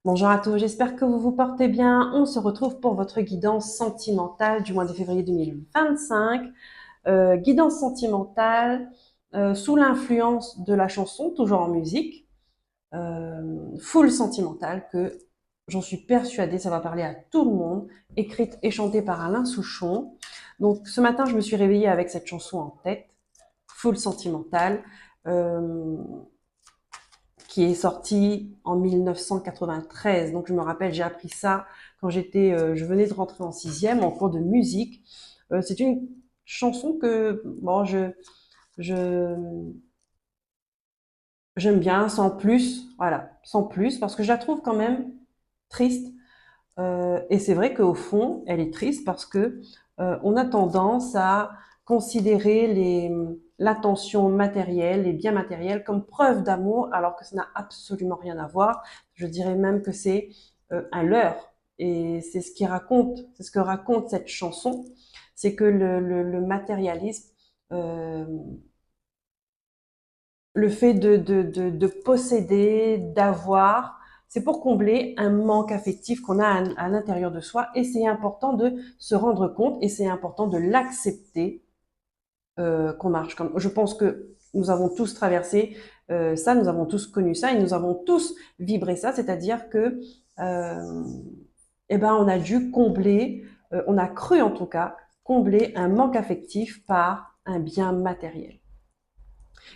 Bonjour à tous, j'espère que vous vous portez bien. On se retrouve pour votre guidance sentimentale du mois de février 2025. Guidance sentimentale sous l'influence de la chanson, toujours en musique, full sentimentale, que j'en suis persuadée, ça va parler à tout le monde, écrite et chantée par Alain Souchon. Donc ce matin, je me suis réveillée avec cette chanson en tête, full sentimentale. Euh, qui est sorti en 1993. Donc je me rappelle, j'ai appris ça quand je venais de rentrer en sixième en cours de musique. C'est une chanson que bon, je j'aime bien, sans plus, voilà, sans plus, parce que je la trouve quand même triste. Et c'est vrai qu'au fond, elle est triste parce que on a tendance à considérer l'attention matérielle, les biens matériels comme preuve d'amour, alors que ça n'a absolument rien à voir. Je dirais même que c'est un leurre. Et c'est ce que raconte cette chanson, c'est que le matérialisme, euh, le fait de posséder, d'avoir, c'est pour combler un manque affectif qu'on a à l'intérieur de soi. Et c'est important de se rendre compte et c'est important de l'accepter qu'on marche comme. Je pense que nous avons tous traversé ça, nous avons tous connu ça et nous avons tous vibré ça, c'est-à-dire que euh, eh ben, on a dû combler, on a cru en tout cas, combler un manque affectif par un bien matériel.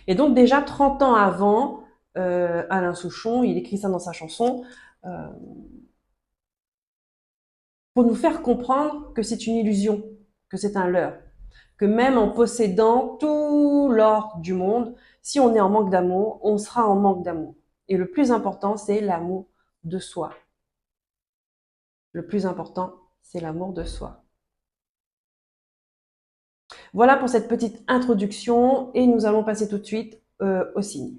Et donc déjà 30 ans avant, Alain Souchon, il écrit ça dans sa chanson, euh, pour nous faire comprendre que c'est une illusion, que c'est un leurre, que même en possédant tout l'or du monde, si on est en manque d'amour, on sera en manque d'amour. Et le plus important, c'est l'amour de soi. Le plus important, c'est l'amour de soi. Voilà pour cette petite introduction et nous allons passer tout de suite au signe.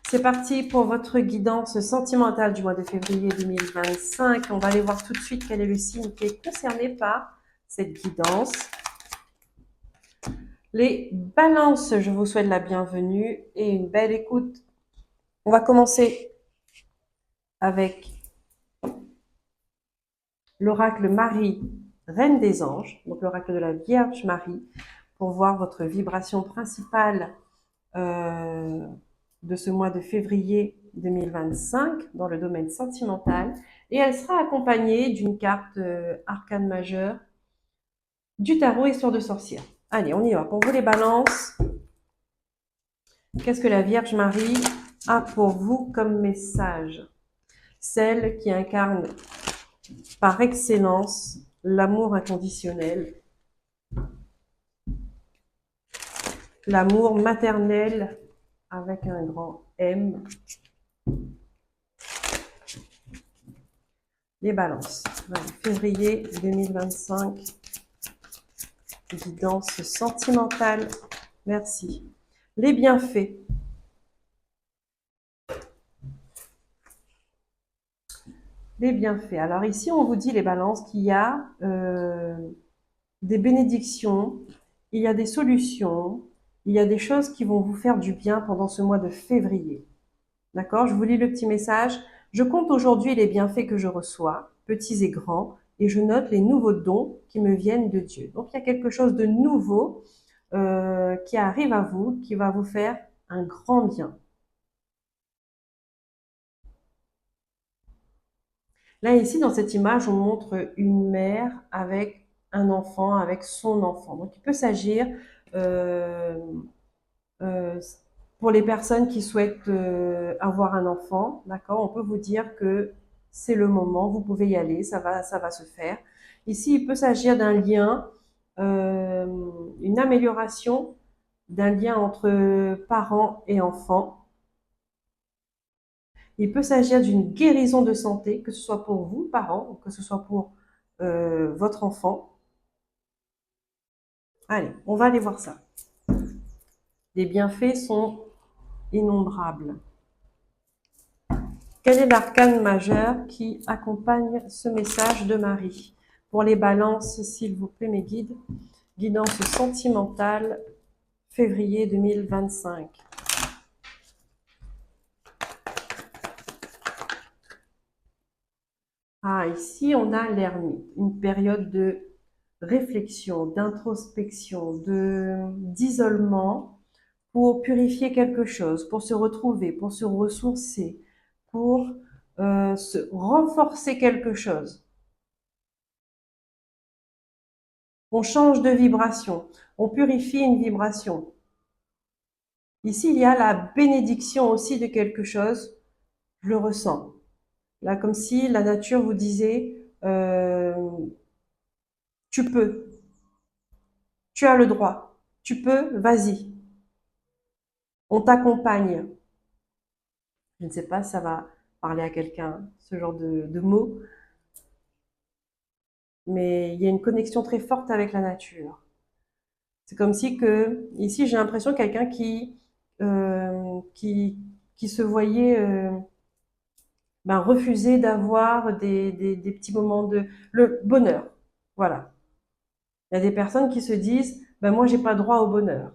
C'est parti pour votre guidance sentimentale du mois de février 2025. On va aller voir tout de suite quel est le signe qui est concerné par cette guidance. Les balances, je vous souhaite la bienvenue et une belle écoute. On va commencer avec l'oracle Marie, Reine des Anges, donc l'oracle de la Vierge Marie, pour voir votre vibration principale de ce mois de février 2025 dans le domaine sentimental. Et elle sera accompagnée d'une carte arcane majeure du tarot Histoire de sorcière. Allez, on y va. Pour vous les balances, qu'est-ce que la Vierge Marie a pour vous comme message? Celle qui incarne par excellence l'amour inconditionnel, l'amour maternel avec un grand M. Les balances. Voilà, février 2025. Guidance sentimentale. Merci. Les bienfaits. Les bienfaits. Alors ici, on vous dit, les balances, qu'il y a des bénédictions, il y a des solutions, il y a des choses qui vont vous faire du bien pendant ce mois de février. D'accord? Je vous lis le petit message. Je compte aujourd'hui les bienfaits que je reçois, petits et grands, et je note les nouveaux dons qui me viennent de Dieu. Donc il y a quelque chose de nouveau qui arrive à vous, qui va vous faire un grand bien. Là, ici, dans cette image, on montre une mère avec un enfant, avec son enfant. Donc, il peut s'agir, euh, euh, pour les personnes qui souhaitent avoir un enfant, d'accord, on peut vous dire que c'est le moment, vous pouvez y aller, ça va se faire. Ici, il peut s'agir d'un lien, euh, une amélioration d'un lien entre parents et enfants. Il peut s'agir d'une guérison de santé, que ce soit pour vous, parents, ou que ce soit pour votre enfant. Allez, on va aller voir ça. Les bienfaits sont innombrables. Quel est l'arcane majeur qui accompagne ce message de Marie? Pour les balances, s'il vous plaît, mes guides. Guidance sentimentale, février 2025. Ah, ici, on a l'ermite, une période de réflexion, d'introspection, d'isolement pour purifier quelque chose, pour se retrouver, pour se ressourcer, pour se renforcer quelque chose. On change de vibration, on purifie une vibration. Ici, il y a la bénédiction aussi de quelque chose, je le ressens. Là, comme si la nature vous disait, tu peux, tu as le droit, tu peux, vas-y, on t'accompagne. Je ne sais pas si ça va parler à quelqu'un, ce genre de mots, mais il y a une connexion très forte avec la nature. C'est comme si que, ici, j'ai l'impression de quelqu'un qui se voyait refuser d'avoir des petits moments de le bonheur. Voilà. Il y a des personnes qui se disent, ben moi, j'ai pas droit au bonheur.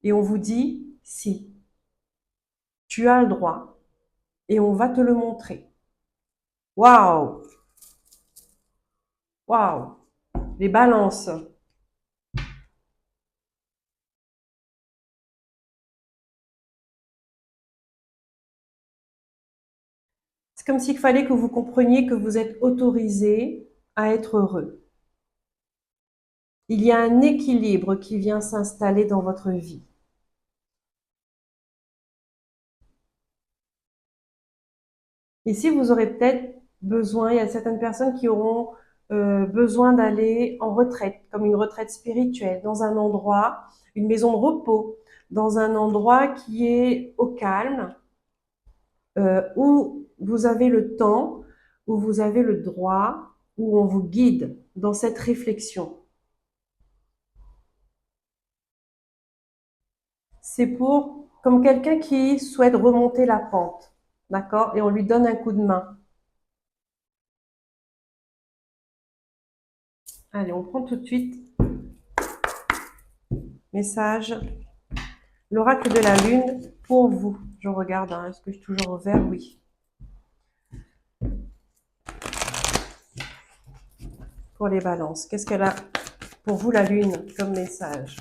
Et on vous dit, si, tu as le droit, et on va te le montrer. Waouh! Waouh! Les balances. C'est comme s'il fallait que vous compreniez que vous êtes autorisé à être heureux. Il y a un équilibre qui vient s'installer dans votre vie. Ici, vous aurez peut-être besoin, il y a certaines personnes qui auront besoin d'aller en retraite, comme une retraite spirituelle, dans un endroit, une maison de repos, dans un endroit qui est au calme, où vous avez le temps, où vous avez le droit, où on vous guide dans cette réflexion. C'est pour, comme quelqu'un qui souhaite remonter la pente, d'accord? Et on lui donne un coup de main. Allez, on prend tout de suite message. L'oracle de la lune pour vous. Je regarde, hein, est-ce que je suis toujours au vert? Oui. Pour les balances, qu'est-ce qu'elle a pour vous la lune comme message?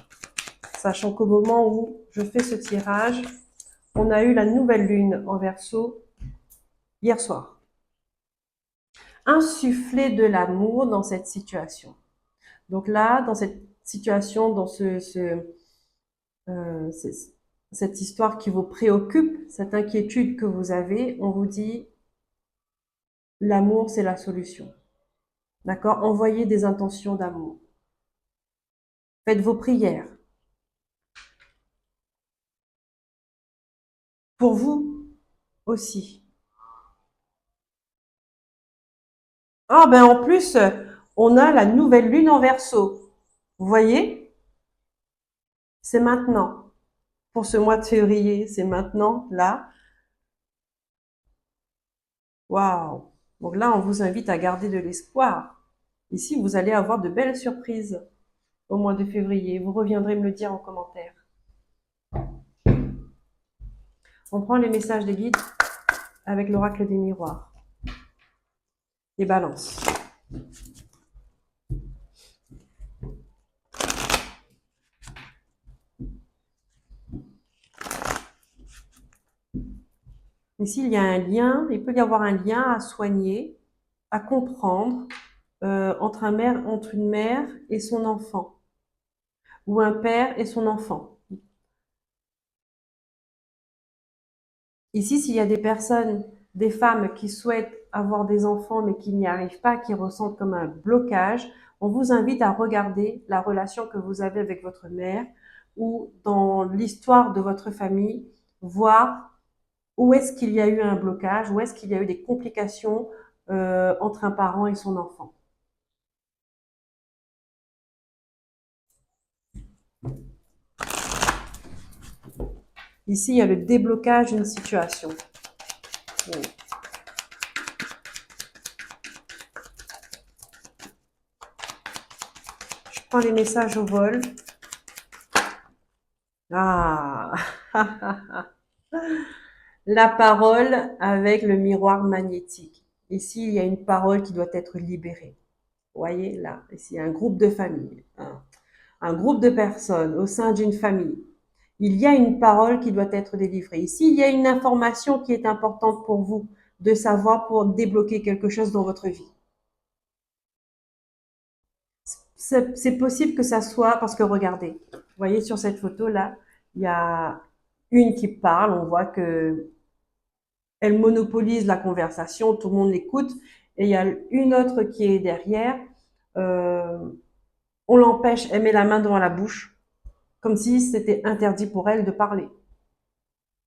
Sachant qu'au moment où je fais ce tirage, on a eu la nouvelle lune en Verseau hier soir. Insuffler de l'amour dans cette situation. Donc là, dans cette situation, dans euh, cette histoire qui vous préoccupe, cette inquiétude que vous avez, on vous dit l'amour, c'est la solution. D'accord? Envoyez des intentions d'amour. Faites vos prières. Pour vous aussi. Ah ben en plus, on a la nouvelle lune en Verseau. Vous voyez? C'est maintenant. Pour ce mois de février, c'est maintenant, là. Waouh! Donc là, on vous invite à garder de l'espoir. Ici, vous allez avoir de belles surprises au mois de février. Vous reviendrez me le dire en commentaire. On prend les messages des guides avec l'oracle des miroirs. Les balances. Ici, il y a un lien, il peut y avoir un lien à soigner, à comprendre entre une mère et son enfant, ou un père et son enfant. Ici, s'il y a des personnes, des femmes qui souhaitent avoir des enfants mais qui n'y arrivent pas, qui ressentent comme un blocage, on vous invite à regarder la relation que vous avez avec votre mère ou dans l'histoire de votre famille, voir où est-ce qu'il y a eu un blocage, où est-ce qu'il y a eu des complications entre un parent et son enfant. Ici, il y a le déblocage d'une situation. Je prends les messages au vol. Ah, la parole avec le miroir magnétique. Ici, il y a une parole qui doit être libérée. Vous voyez, là, ici, il y a un groupe de famille, un groupe de personnes au sein d'une famille. Il y a une parole qui doit être délivrée. Ici, il y a une information qui est importante pour vous de savoir pour débloquer quelque chose dans votre vie. C'est possible que ça soit parce que regardez, vous voyez sur cette photo là, il y a une qui parle, on voit que elle monopolise la conversation, tout le monde l'écoute, et il y a une autre qui est derrière, euh, on l'empêche, elle met la main devant la bouche, comme si c'était interdit pour elle de parler,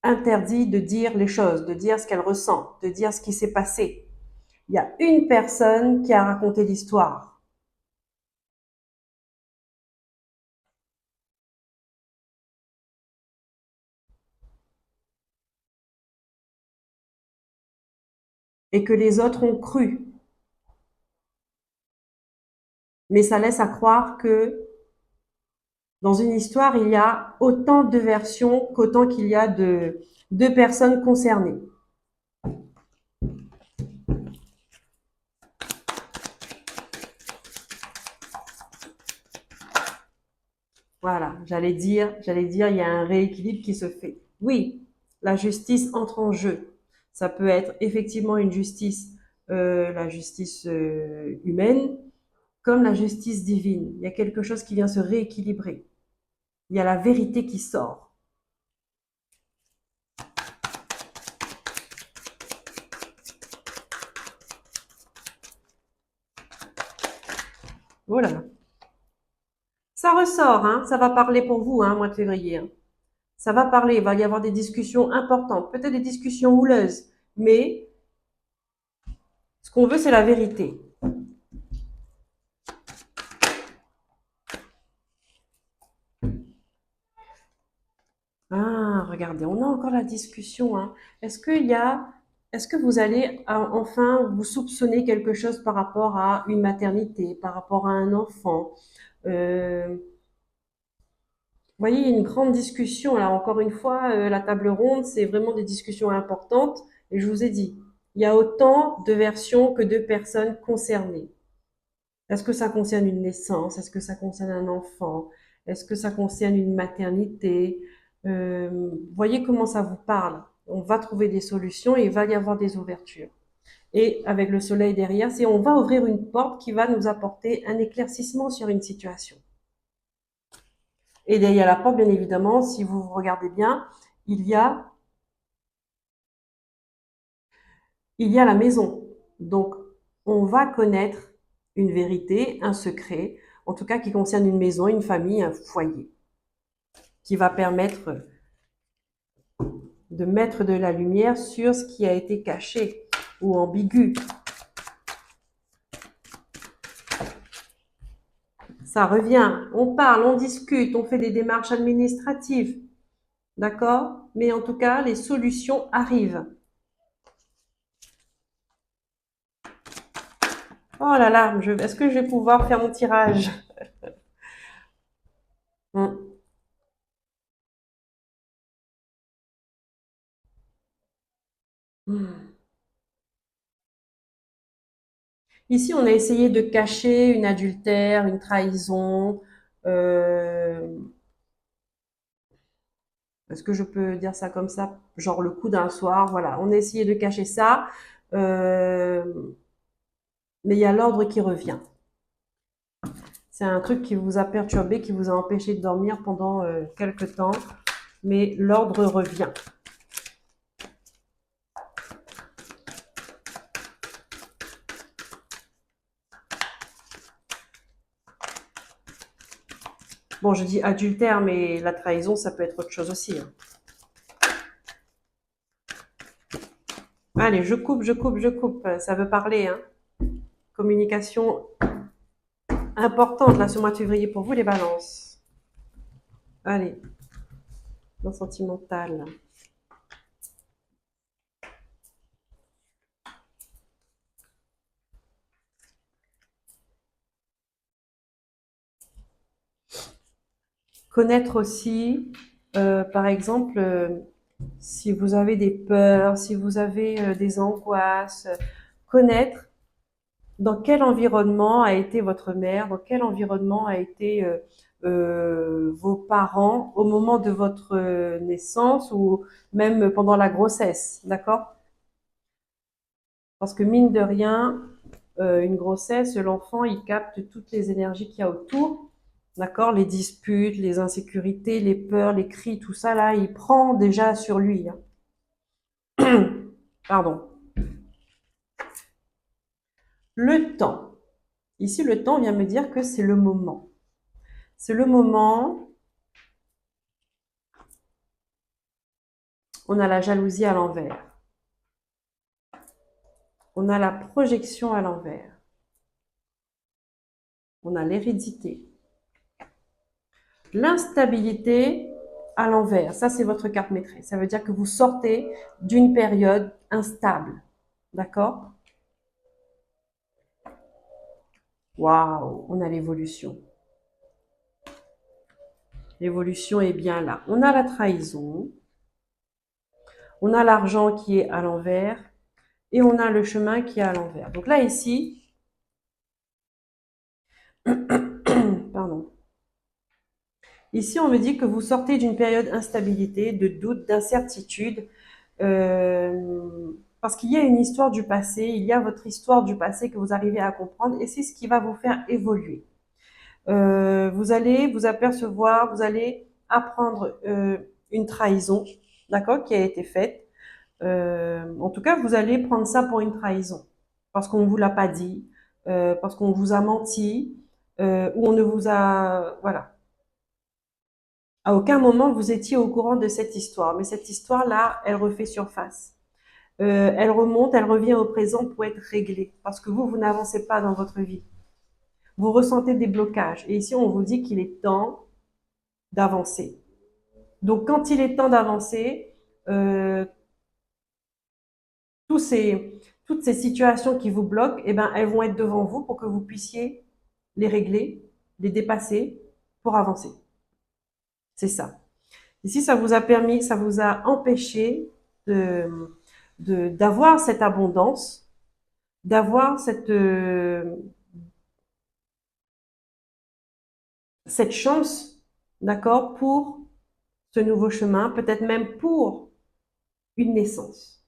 interdit de dire les choses, de dire ce qu'elle ressent, de dire ce qui s'est passé. Il y a une personne qui a raconté l'histoire. Et que les autres ont cru. Mais ça laisse à croire que dans une histoire, il y a autant de versions qu'autant qu'il y a de personnes concernées. Voilà, j'allais dire, il y a un rééquilibre qui se fait. Oui, la justice entre en jeu. Ça peut être effectivement une justice, la justice humaine, comme la justice divine. Il y a quelque chose qui vient se rééquilibrer. Il y a la vérité qui sort. Voilà. Ça ressort, hein, ça va parler pour vous, hein, mois de février. Hein. Ça va parler, il va y avoir des discussions importantes, peut-être des discussions houleuses, mais ce qu'on veut, c'est la vérité. Ah, regardez, on a encore la discussion, hein. Est-ce qu'il y a, est-ce que vous allez enfin vous soupçonner quelque chose par rapport à une maternité, par rapport à un enfant? Vous voyez, il y a une grande discussion. Là, encore une fois, la table ronde, c'est vraiment des discussions importantes. Et je vous ai dit, il y a autant de versions que de personnes concernées. Est-ce que ça concerne une naissance? Est-ce que ça concerne un enfant? Est-ce que ça concerne une maternité? Voyez comment ça vous parle. On va trouver des solutions et il va y avoir des ouvertures. Et avec le soleil derrière, c'est on va ouvrir une porte qui va nous apporter un éclaircissement sur une situation. Et derrière la porte, bien évidemment, si vous regardez bien, il y a, il y a la maison. Donc, on va connaître une vérité, un secret, en tout cas qui concerne une maison, une famille, un foyer, qui va permettre de mettre de la lumière sur ce qui a été caché ou ambigu. Ça revient, on parle, on discute, on fait des démarches administratives, d'accord? Mais en tout cas, les solutions arrivent. Oh là là, est-ce que je vais pouvoir faire mon tirage? Hum, hum. Ici, on a essayé de cacher une adultère, une trahison. euh, Est-ce que je peux dire ça comme ça? Genre le coup d'un soir, voilà. On a essayé de cacher ça, euh, mais il y a l'ordre qui revient. C'est un truc qui vous a perturbé, qui vous a empêché de dormir pendant quelque temps, mais l'ordre revient. Bon, je dis adultère, mais la trahison, ça peut être autre chose aussi. Hein. Allez, je coupe, je coupe, je coupe. Ça veut parler. Hein. Communication importante là ce mois de février pour vous, les balances. Allez, dans sentimental. Connaître aussi, par exemple, si vous avez des peurs, si vous avez des angoisses, connaître dans quel environnement a été votre mère, dans quel environnement a été vos parents au moment de votre naissance ou même pendant la grossesse, d'accord? Parce que mine de rien, une grossesse, l'enfant, il capte toutes les énergies qu'il y a autour, d'accord? Les disputes, les insécurités, les peurs, les cris, tout ça, là, il prend déjà sur lui, hein. Pardon. Le temps. Ici, le temps vient me dire que c'est le moment. C'est le moment. On a la jalousie à l'envers. On a la projection à l'envers. On a l'hérédité. L'instabilité à l'envers. Ça, c'est votre carte maîtresse. Ça veut dire que vous sortez d'une période instable. D'accord? Waouh, on a l'évolution. L'évolution est bien là. On a la trahison. On a l'argent qui est à l'envers. Et on a le chemin qui est à l'envers. Donc là, ici, pardon. Ici, on me dit que vous sortez d'une période d'instabilité, de doute, d'incertitude, parce qu'il y a une histoire du passé, il y a votre histoire du passé que vous arrivez à comprendre, et c'est ce qui va vous faire évoluer. Vous allez vous apercevoir, vous allez apprendre une trahison, d'accord, qui a été faite. En tout cas, vous allez prendre ça pour une trahison, parce qu'on ne vous l'a pas dit, parce qu'on vous a menti, ou on ne vous a, voilà. À aucun moment vous étiez au courant de cette histoire, mais cette histoire-là, elle refait surface. Elle remonte, elle revient au présent pour être réglée, parce que vous n'avancez pas dans votre vie. Vous ressentez des blocages. Et ici, on vous dit qu'il est temps d'avancer. Donc, quand il est temps d'avancer, euh, tous ces, toutes ces situations qui vous bloquent, eh ben, elles vont être devant vous pour que vous puissiez les régler, les dépasser pour avancer. C'est ça. Ici, ça vous a permis, ça vous a empêché d'avoir cette abondance, d'avoir cette chance, d'accord, pour ce nouveau chemin, peut-être même pour une naissance.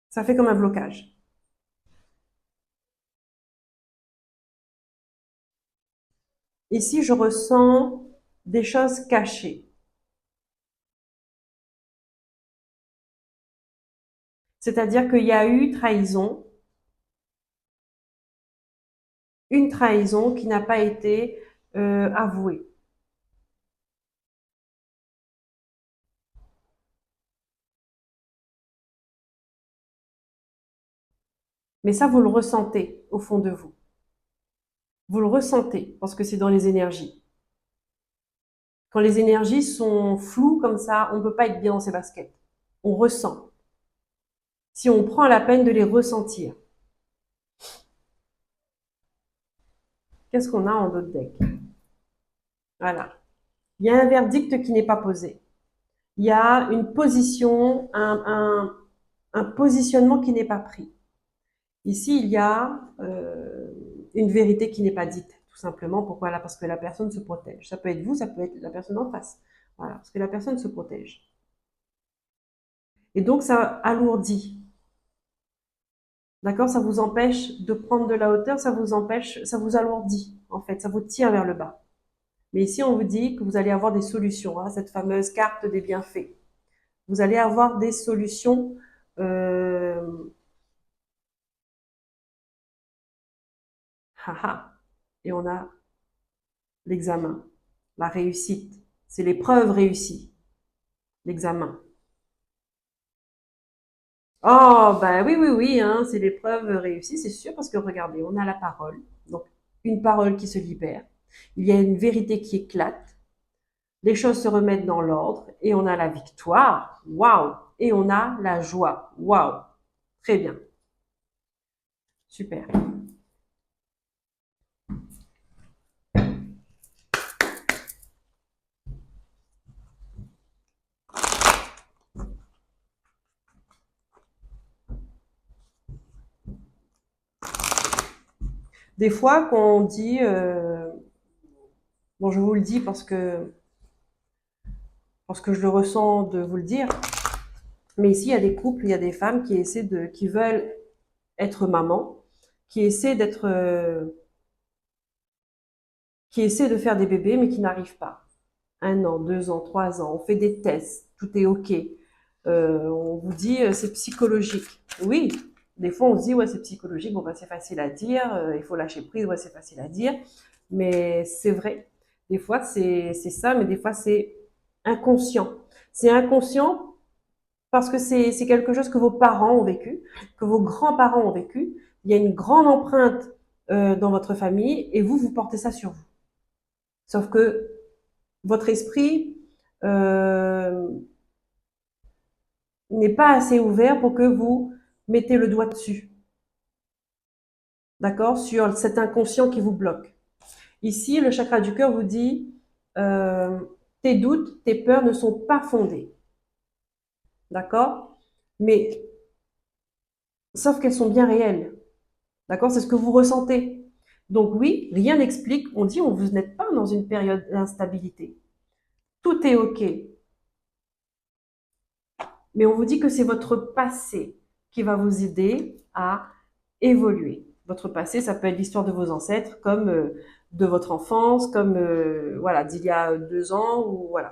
Ça fait comme un blocage. Ici, je ressens des choses cachées. C'est-à-dire qu'il y a eu trahison, une trahison qui n'a pas été avouée. Mais ça, vous le ressentez au fond de vous. Vous le ressentez parce que c'est dans les énergies. Quand les énergies sont floues comme ça, on ne peut pas être bien dans ses baskets. On ressent. Si on prend la peine de les ressentir. Qu'est-ce qu'on a en d'autres decks? Voilà. Il y a un verdict qui n'est pas posé. Il y a une position, un positionnement qui n'est pas pris. Ici, il y a une vérité qui n'est pas dite, tout simplement. Pourquoi là? Parce que la personne se protège. Ça peut être vous, ça peut être la personne en face. Voilà, parce que la personne se protège. Et donc, ça alourdit. D'accord? Ça vous empêche de prendre de la hauteur, ça vous empêche, ça vous alourdit, en fait, ça vous tire vers le bas. Mais ici, on vous dit que vous allez avoir des solutions, hein, cette fameuse carte des bienfaits. Vous allez avoir des solutions. Haha. Et on a l'examen, la réussite. C'est l'épreuve réussie, l'examen. Oh, ben oui, oui, oui, hein, c'est l'épreuve réussie, c'est sûr, parce que regardez, on a la parole. Donc, une parole qui se libère. Il y a une vérité qui éclate. Les choses se remettent dans l'ordre et on a la victoire. Waouh! Et on a la joie. Waouh! Très bien. Super. Des fois, quand on dit, bon, je vous le dis parce que je le ressens de vous le dire, mais ici, il y a des couples, il y a des femmes qui veulent être maman, qui essaient qui essaient de faire des bébés, mais qui n'arrivent pas. 1 an, 2 ans, 3 ans, on fait des tests, tout est OK. On vous dit, c'est psychologique. Oui, des fois, on se dit, ouais, c'est psychologique, bon, bah, c'est facile à dire, il faut lâcher prise, ouais, c'est facile à dire, mais c'est vrai. Des fois, c'est ça, mais des fois, c'est inconscient. C'est inconscient parce que c'est quelque chose que vos parents ont vécu, que vos grands-parents ont vécu. Il y a une grande empreinte dans votre famille et vous portez ça sur vous. Sauf que votre esprit euh, n'est pas assez ouvert pour que vous mettez le doigt dessus, d'accord, sur cet inconscient qui vous bloque. Ici, le chakra du cœur vous dit euh, tes doutes, tes peurs ne sont pas fondées, d'accord, mais sauf qu'elles sont bien réelles, d'accord, c'est ce que vous ressentez. Donc oui, rien n'explique. On dit vous n'êtes pas dans une période d'instabilité. Tout est ok, mais on vous dit que c'est votre passé qui va vous aider à évoluer. Votre passé, ça peut être l'histoire de vos ancêtres, comme de votre enfance, comme voilà, d'il y a 2 ans, ou voilà.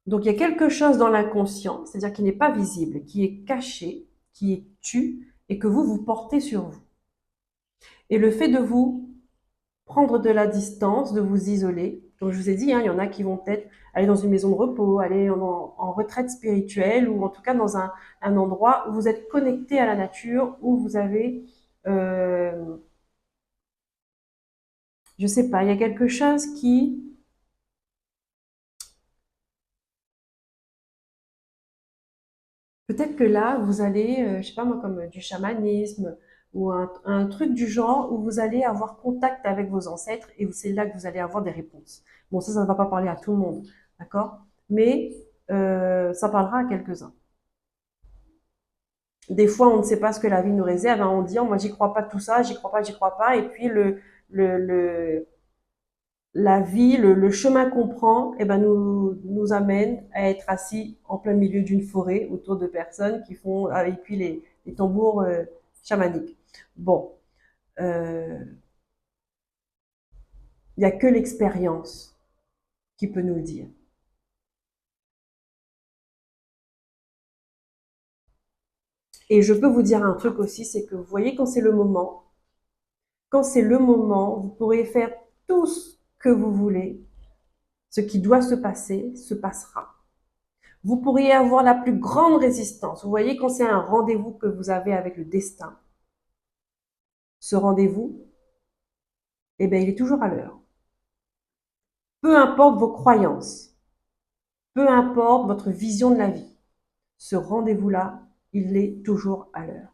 Donc il y a quelque chose dans l'inconscient, c'est-à-dire qui n'est pas visible, qui est caché, qui est tu, et que vous portez sur vous. Et le fait de vous prendre de la distance, de vous isoler, comme je vous ai dit, hein, il y en a qui vont peut-être aller dans une maison de repos, aller en retraite spirituelle, ou en tout cas dans un endroit où vous êtes connecté à la nature, où vous avez, euh, je sais pas, il y a quelque chose qui, peut-être que là, vous allez, je sais pas moi, comme du chamanisme, ou un truc du genre où vous allez avoir contact avec vos ancêtres et c'est là que vous allez avoir des réponses. Bon, ça ne va pas parler à tout le monde, d'accord? Mais ça parlera à quelques-uns. Des fois, on ne sait pas ce que la vie nous réserve, hein. On dit, oh, moi, j'y crois pas tout ça, j'y crois pas. Et puis, le, la vie, le chemin qu'on prend, eh ben, nous amène à être assis en plein milieu d'une forêt autour de personnes qui font, et puis les tambours chamaniques. Bon, il n'y a que l'expérience qui peut nous le dire. Et je peux vous dire un truc aussi, c'est que vous voyez quand c'est le moment, vous pourrez faire tout ce que vous voulez. Ce qui doit se passer se passera. Vous pourriez avoir la plus grande résistance. Vous voyez, quand c'est un rendez-vous que vous avez avec le destin, ce rendez-vous, eh bien, il est toujours à l'heure. Peu importe vos croyances, peu importe votre vision de la vie, ce rendez-vous-là, il est toujours à l'heure.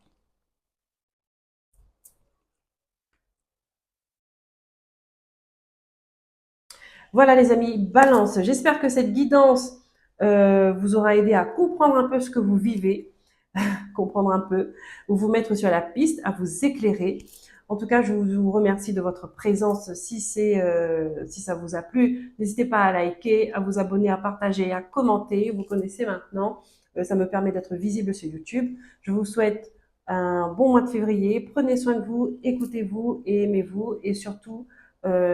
Voilà les amis, balance. J'espère que cette guidance vous aura aidé à comprendre un peu ce que vous vivez, comprendre un peu, ou vous mettre sur la piste, à vous éclairer. En tout cas, je vous remercie de votre présence. Si ça vous a plu, n'hésitez pas à liker, à vous abonner, à partager, à commenter. Vous connaissez maintenant. Ça me permet d'être visible sur YouTube. Je vous souhaite un bon mois de février. Prenez soin de vous, écoutez-vous et aimez-vous. Et surtout,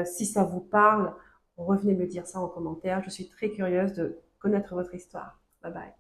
si ça vous parle, revenez me dire ça en commentaire. Je suis très curieuse de connaître votre histoire. Bye bye.